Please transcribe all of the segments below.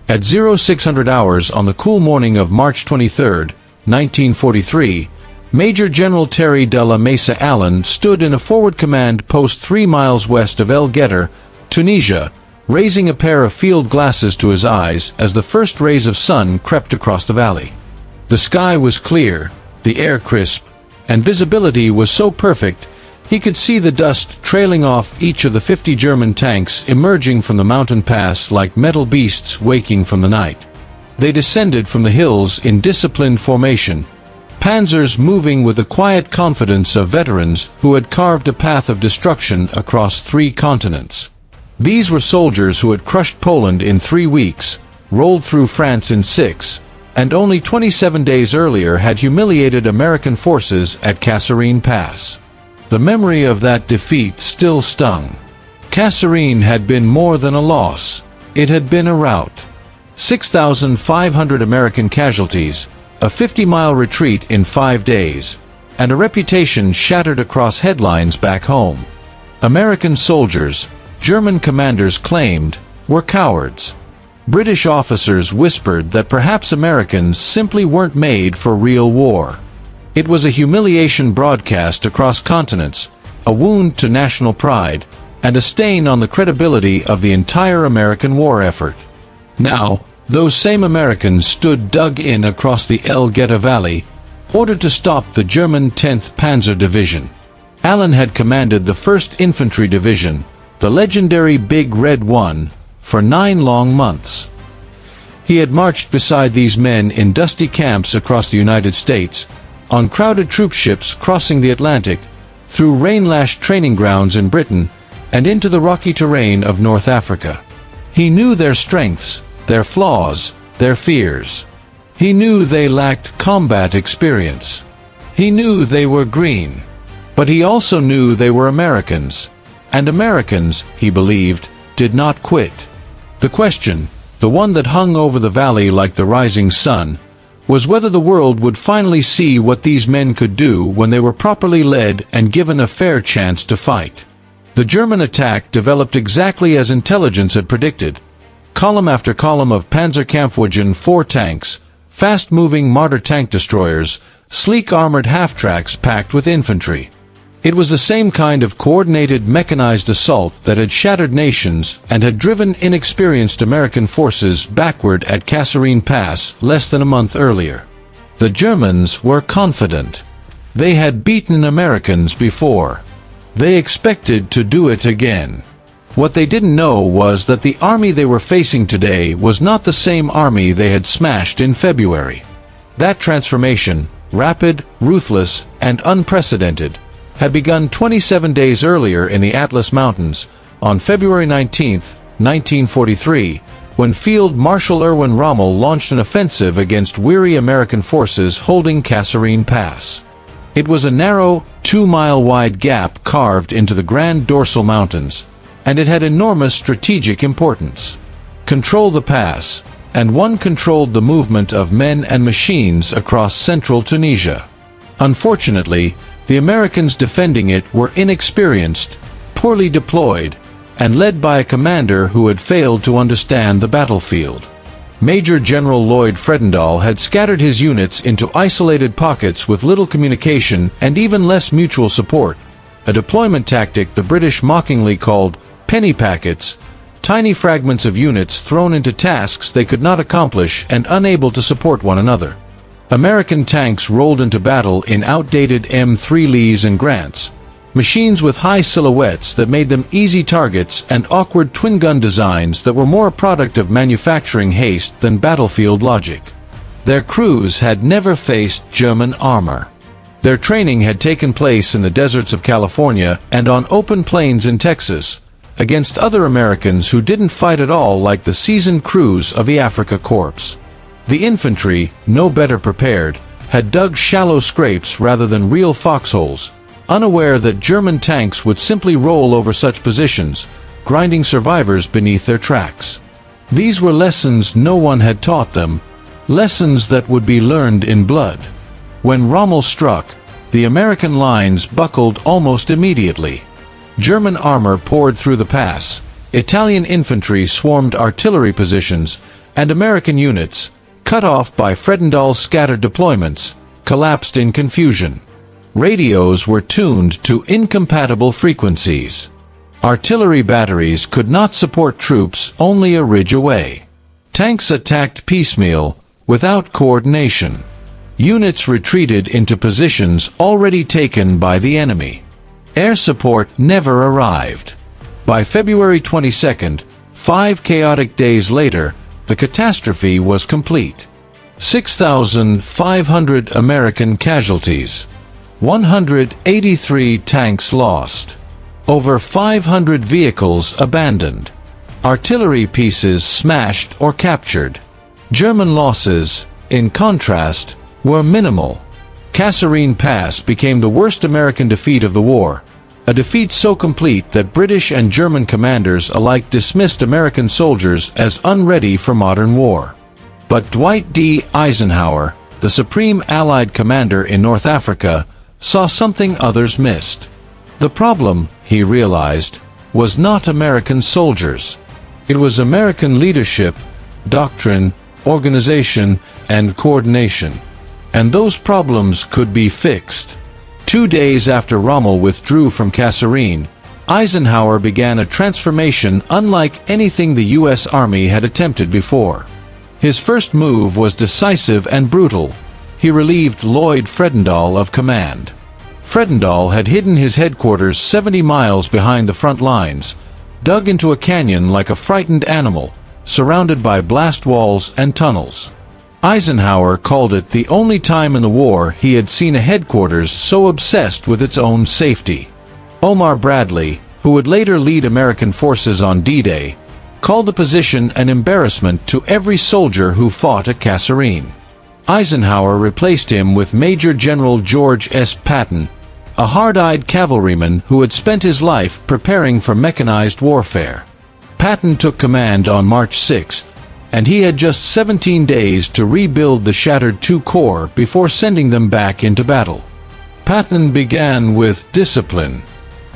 At 0600 hours on the cool morning of March 23, 1943, Major General Terry de la Mesa Allen stood in a forward command post 3 miles west of El Guettar, Tunisia, raising a pair of field glasses to his eyes as the first rays of sun crept across the valley. The sky was clear, the air crisp, and visibility was so perfect he could see the dust trailing off each of the 50 German tanks emerging from the mountain pass like metal beasts waking from the night. They descended from the hills in disciplined formation, Panzers moving with the quiet confidence of veterans who had carved a path of destruction across 3 continents. These were soldiers who had crushed Poland in 3 weeks, rolled through France in 6, and only 27 days earlier had humiliated American forces at Kasserine Pass. The memory of that defeat still stung. Kasserine had been more than a loss. It had been a rout. 6,500 American casualties, a 50-mile retreat in 5 days, and a reputation shattered across headlines back home. American soldiers, German commanders claimed, were cowards. British officers whispered that perhaps Americans simply weren't made for real war. It was a humiliation broadcast across continents, a wound to national pride, and a stain on the credibility of the entire American war effort. Now, those same Americans stood dug in across the El Guettar Valley, ordered to stop the German 10th Panzer Division. Allen had commanded the 1st Infantry Division, the legendary Big Red One, for 9 long months. He had marched beside these men in dusty camps across the United States, on crowded troop ships crossing the Atlantic, through rain-lashed training grounds in Britain, and into the rocky terrain of North Africa. He knew their strengths, their flaws, their fears. He knew they lacked combat experience. He knew they were green. But he also knew they were Americans. And Americans, he believed, did not quit. The question, the one that hung over the valley like the rising sun, was whether the world would finally see what these men could do when they were properly led and given a fair chance to fight. The German attack developed exactly as intelligence had predicted. Column after column of Panzerkampfwagen 4 tanks, fast-moving Marder tank destroyers, sleek armored half-tracks packed with infantry. It was the same kind of coordinated mechanized assault that had shattered nations and had driven inexperienced American forces backward at Kasserine Pass less than a month earlier. The Germans were confident. They had beaten Americans before. They expected to do it again. What they didn't know was that the army they were facing today was not the same army they had smashed in February. That transformation, rapid, ruthless, and unprecedented, had begun 27 days earlier in the Atlas Mountains, on February 19, 1943, when Field Marshal Erwin Rommel launched an offensive against weary American forces holding Kasserine Pass. It was a narrow, 2-mile-wide gap carved into the Grand Dorsal Mountains, and it had enormous strategic importance. Control the pass, and one controlled the movement of men and machines across central Tunisia. Unfortunately, the Americans defending it were inexperienced, poorly deployed, and led by a commander who had failed to understand the battlefield. Major General Lloyd Fredendall had scattered his units into isolated pockets with little communication and even less mutual support, a deployment tactic the British mockingly called penny packets, tiny fragments of units thrown into tasks they could not accomplish and unable to support one another. American tanks rolled into battle in outdated M3 Lees and Grants, machines with high silhouettes that made them easy targets and awkward twin-gun designs that were more a product of manufacturing haste than battlefield logic. Their crews had never faced German armor. Their training had taken place in the deserts of California and on open plains in Texas, against other Americans who didn't fight at all like the seasoned crews of the Afrika Korps. The infantry, no better prepared, had dug shallow scrapes rather than real foxholes, unaware that German tanks would simply roll over such positions, grinding survivors beneath their tracks. These were lessons no one had taught them, lessons that would be learned in blood. When Rommel struck, the American lines buckled almost immediately. German armor poured through the pass, Italian infantry swarmed artillery positions, and American units, cut off by Fredendall's scattered deployments, collapsed in confusion. Radios were tuned to incompatible frequencies. Artillery batteries could not support troops only a ridge away. Tanks attacked piecemeal, without coordination. Units retreated into positions already taken by the enemy. Air support never arrived. By February 22nd, 5 chaotic days later, the catastrophe was complete. 6,500 American casualties. 183 tanks lost. Over 500 vehicles abandoned. Artillery pieces smashed or captured. German losses, in contrast, were minimal. Kasserine Pass became the worst American defeat of the war, a defeat so complete that British and German commanders alike dismissed American soldiers as unready for modern war. But Dwight D. Eisenhower, the supreme Allied commander in North Africa, saw something others missed. The problem, he realized, was not American soldiers. It was American leadership, doctrine, organization, and coordination. And those problems could be fixed. 2 days after Rommel withdrew from Kasserine, Eisenhower began a transformation unlike anything the U.S. Army had attempted before. His first move was decisive and brutal. He relieved Lloyd Fredendall of command. Fredendall had hidden his headquarters 70 miles behind the front lines, dug into a canyon like a frightened animal, surrounded by blast walls and tunnels. Eisenhower called it the only time in the war he had seen a headquarters so obsessed with its own safety. Omar Bradley, who would later lead American forces on D-Day, called the position an embarrassment to every soldier who fought at Kasserine. Eisenhower replaced him with Major General George S. Patton, a hard-eyed cavalryman who had spent his life preparing for mechanized warfare. Patton took command on March 6th, and he had just 17 days to rebuild the shattered II Corps before sending them back into battle. Patton began with discipline.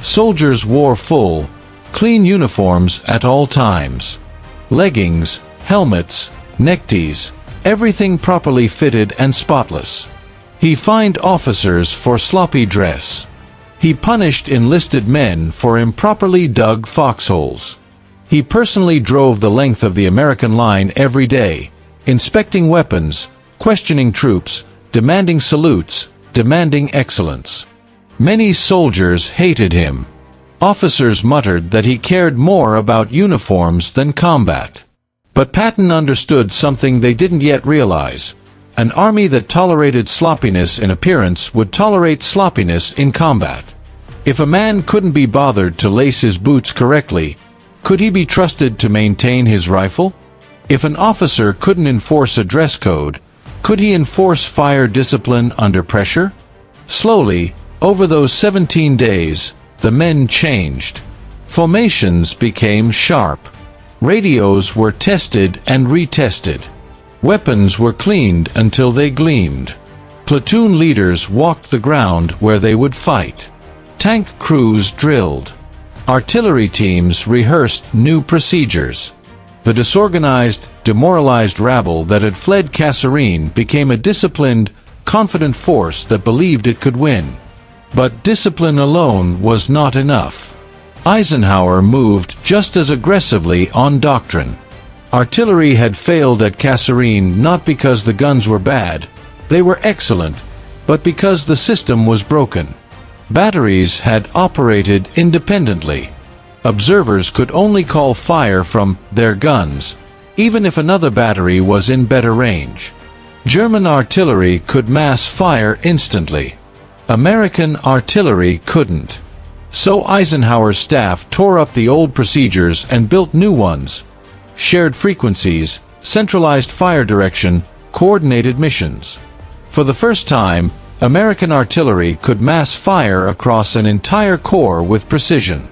Soldiers wore full, clean uniforms at all times. Leggings, helmets, neckties, everything properly fitted and spotless. He fined officers for sloppy dress. He punished enlisted men for improperly dug foxholes. He personally drove the length of the American line every day, inspecting weapons, questioning troops, demanding salutes, demanding excellence. Many soldiers hated him. Officers muttered that he cared more about uniforms than combat. But Patton understood something they didn't yet realize. An army that tolerated sloppiness in appearance would tolerate sloppiness in combat. If a man couldn't be bothered to lace his boots correctly, could he be trusted to maintain his rifle? If an officer couldn't enforce a dress code, could he enforce fire discipline under pressure? Slowly, over those 17 days, the men changed. Formations became sharp. Radios were tested and retested. Weapons were cleaned until they gleamed. Platoon leaders walked the ground where they would fight. Tank crews drilled. Artillery teams rehearsed new procedures. The disorganized, demoralized rabble that had fled Kasserine became a disciplined, confident force that believed it could win. But discipline alone was not enough. Eisenhower moved just as aggressively on doctrine. Artillery had failed at Kasserine not because the guns were bad, they were excellent, but because the system was broken. Batteries had operated independently. Observers could only call fire from their guns, even if another battery was in better range. German artillery could mass fire instantly. American artillery couldn't. So Eisenhower's staff tore up the old procedures and built new ones. Shared frequencies, centralized fire direction, coordinated missions. For the first time, American artillery could mass fire across an entire corps with precision.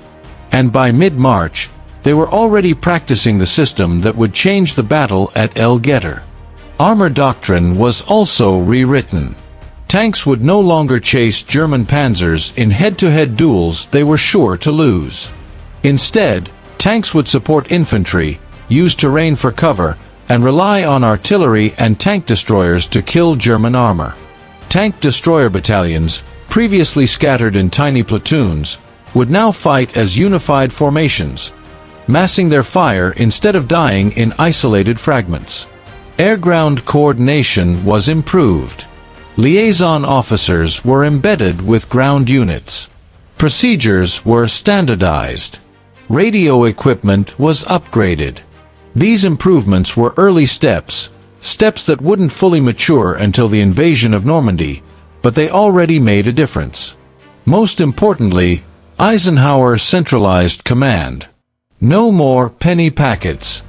And by mid-March, they were already practicing the system that would change the battle at Guettar. Armor doctrine was also rewritten. Tanks would no longer chase German panzers in head-to-head duels they were sure to lose. Instead, tanks would support infantry, use terrain for cover, and rely on artillery and tank destroyers to kill German armor. Tank destroyer battalions, previously scattered in tiny platoons, would now fight as unified formations, massing their fire instead of dying in isolated fragments. Air-ground coordination was improved. Liaison officers were embedded with ground units. Procedures were standardized. Radio equipment was upgraded. These improvements were early steps that wouldn't fully mature until the invasion of Normandy, but they already made a difference. Most importantly, Eisenhower centralized command. No more penny packets.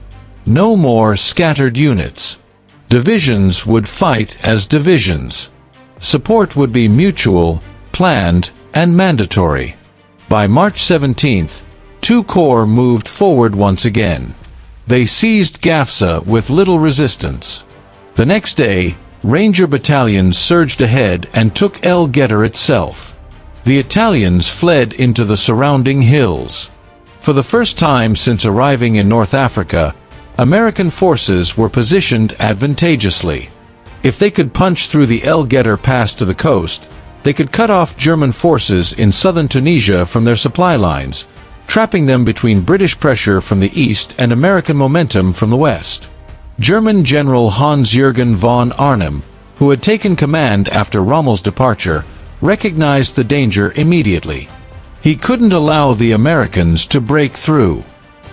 No more scattered units. Divisions would fight as divisions. Support would be mutual, planned, and mandatory. By March 17th, two corps moved forward once again. They seized Gafsa with little resistance. The next day, Ranger battalions surged ahead and took El Guettar itself. The Italians fled into the surrounding hills. For the first time since arriving in North Africa, American forces were positioned advantageously. If they could punch through the El Guettar pass to the coast, they could cut off German forces in southern Tunisia from their supply lines, trapping them between British pressure from the east and American momentum from the west. German General Hans-Jürgen von Arnim, who had taken command after Rommel's departure, recognized the danger immediately. He couldn't allow the Americans to break through.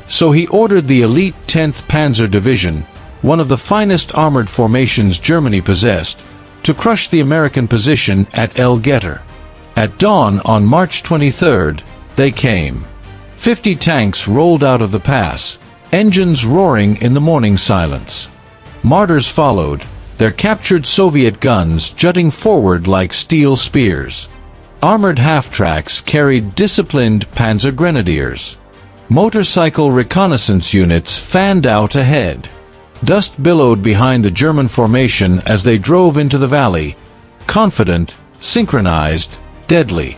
So he ordered the elite 10th Panzer Division, one of the finest armored formations Germany possessed, to crush the American position at El Guettar. At dawn on March 23rd, they came. 50 tanks rolled out of the pass, engines roaring in the morning silence. Mortars followed, their captured Soviet guns jutting forward like steel spears. Armored half-tracks carried disciplined Panzer grenadiers. Motorcycle reconnaissance units fanned out ahead. Dust billowed behind the German formation as they drove into the valley, confident, synchronized, deadly.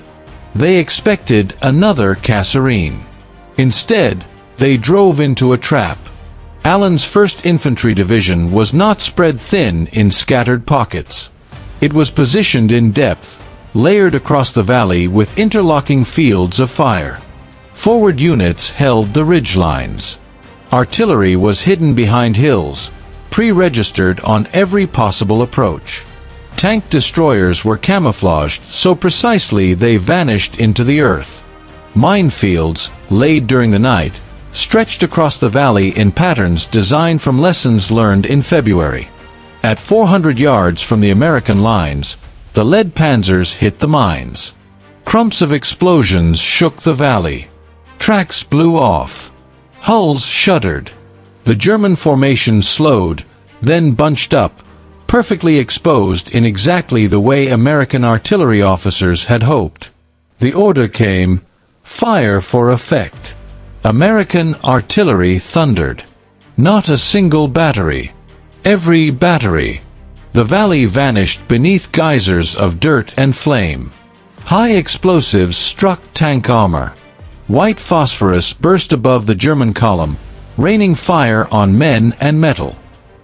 They expected another Kasserine. Instead, they drove into a trap. Allen's 1st Infantry Division was not spread thin in scattered pockets. It was positioned in depth, layered across the valley with interlocking fields of fire. Forward units held the ridge lines. Artillery was hidden behind hills, pre-registered on every possible approach. Tank destroyers were camouflaged so precisely they vanished into the earth. Minefields, laid during the night, stretched across the valley in patterns designed from lessons learned in February. At 400 yards from the American lines, the lead panzers hit the mines. Clumps of explosions shook the valley. Tracks blew off. Hulls shuddered. The German formation slowed, then bunched up, perfectly exposed in exactly the way American artillery officers had hoped. The order came, fire for effect. American artillery thundered. Not a single battery. Every battery. The valley vanished beneath geysers of dirt and flame. High explosives struck tank armor. White phosphorus burst above the German column, raining fire on men and metal.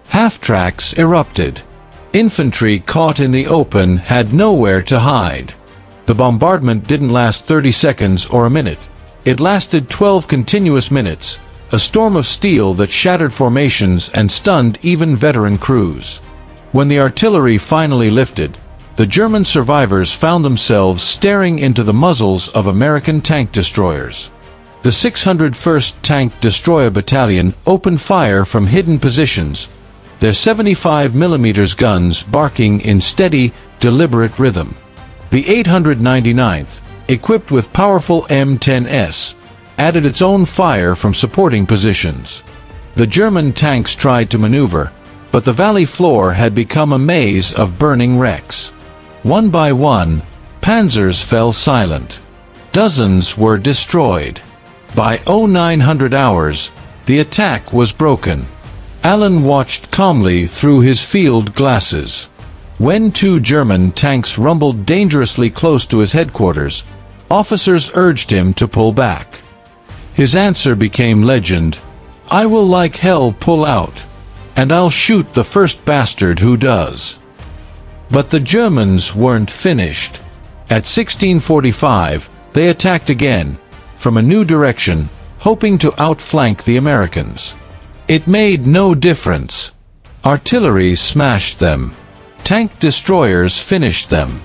Half-tracks erupted. Infantry caught in the open had nowhere to hide. The bombardment didn't last 30 seconds or a minute. It lasted 12 continuous minutes, a storm of steel that shattered formations and stunned even veteran crews. When the artillery finally lifted, the German survivors found themselves staring into the muzzles of American tank destroyers. The 601st Tank Destroyer Battalion opened fire from hidden positions, their 75mm guns barking in steady, deliberate rhythm. The 899th, equipped with powerful M10s, added its own fire from supporting positions. The German tanks tried to maneuver, but the valley floor had become a maze of burning wrecks. One by one, panzers fell silent. Dozens were destroyed. By 0900 hours, the attack was broken. Allen watched calmly through his field glasses. When 2 German tanks rumbled dangerously close to his headquarters, officers urged him to pull back. His answer became legend: "I will like hell pull out." and I'll shoot the first bastard who does." But the Germans weren't finished. At 1645, they attacked again, from a new direction, hoping to outflank the Americans. It made no difference. Artillery smashed them. Tank destroyers finished them.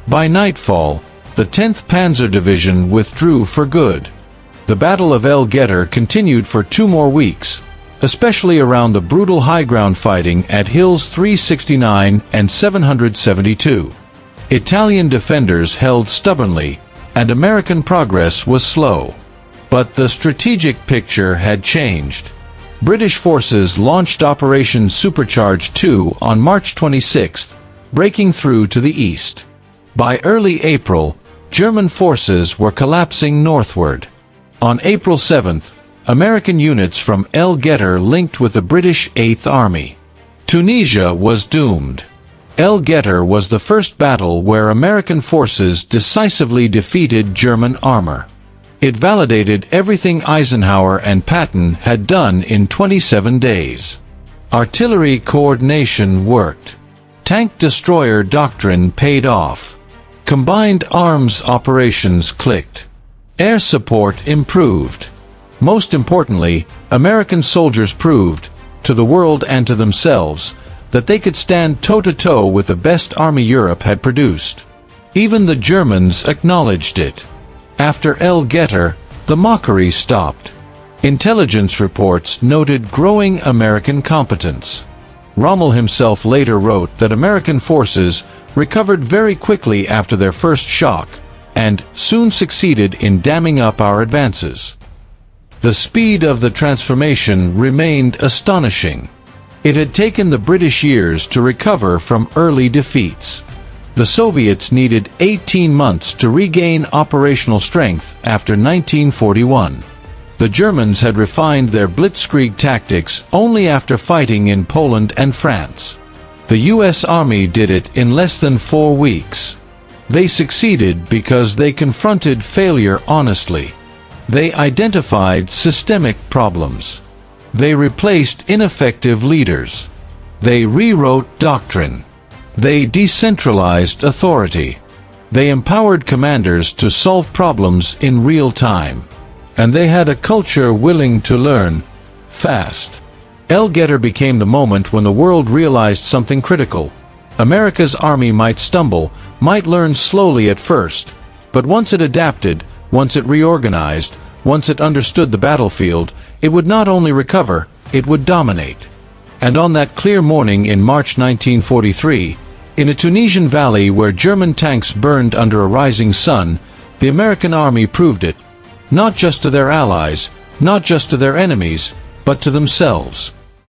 By nightfall, the 10th Panzer Division withdrew for good. The Battle of El Guettar continued for 2 more weeks, especially around the brutal high ground fighting at Hills 369 and 772. Italian defenders held stubbornly, and American progress was slow. But the strategic picture had changed. British forces launched Operation Supercharge II on March 26, breaking through to the east. By early April, German forces were collapsing northward. On April 7, American units from El Guettar linked with the British 8th Army. Tunisia was doomed. El Guettar was the first battle where American forces decisively defeated German armor. It validated everything Eisenhower and Patton had done in 27 days. Artillery coordination worked. Tank destroyer doctrine paid off. Combined arms operations clicked. Air support improved. Most importantly, American soldiers proved, to the world and to themselves, that they could stand toe-to-toe with the best army Europe had produced. Even the Germans acknowledged it. After El Guettar, the mockery stopped. Intelligence reports noted growing American competence. Rommel himself later wrote that American forces recovered very quickly after their first shock, and soon succeeded in damming up our advances. The speed of the transformation remained astonishing. It had taken the British years to recover from early defeats. The Soviets needed 18 months to regain operational strength after 1941. The Germans had refined their blitzkrieg tactics only after fighting in Poland and France. The U.S. Army did it in less than 4 weeks. They succeeded because they confronted failure honestly. They identified systemic problems. They replaced ineffective leaders. They rewrote doctrine. They decentralized authority. They empowered commanders to solve problems in real time. And they had a culture willing to learn fast. El Guettar became the moment when the world realized something critical. America's army might stumble, might learn slowly at first, but once it adapted, once it reorganized, once it understood the battlefield, it would not only recover, it would dominate. And on that clear morning in March 1943, in a Tunisian valley where German tanks burned under a rising sun, the American army proved it, not just to their allies, not just to their enemies, but to themselves.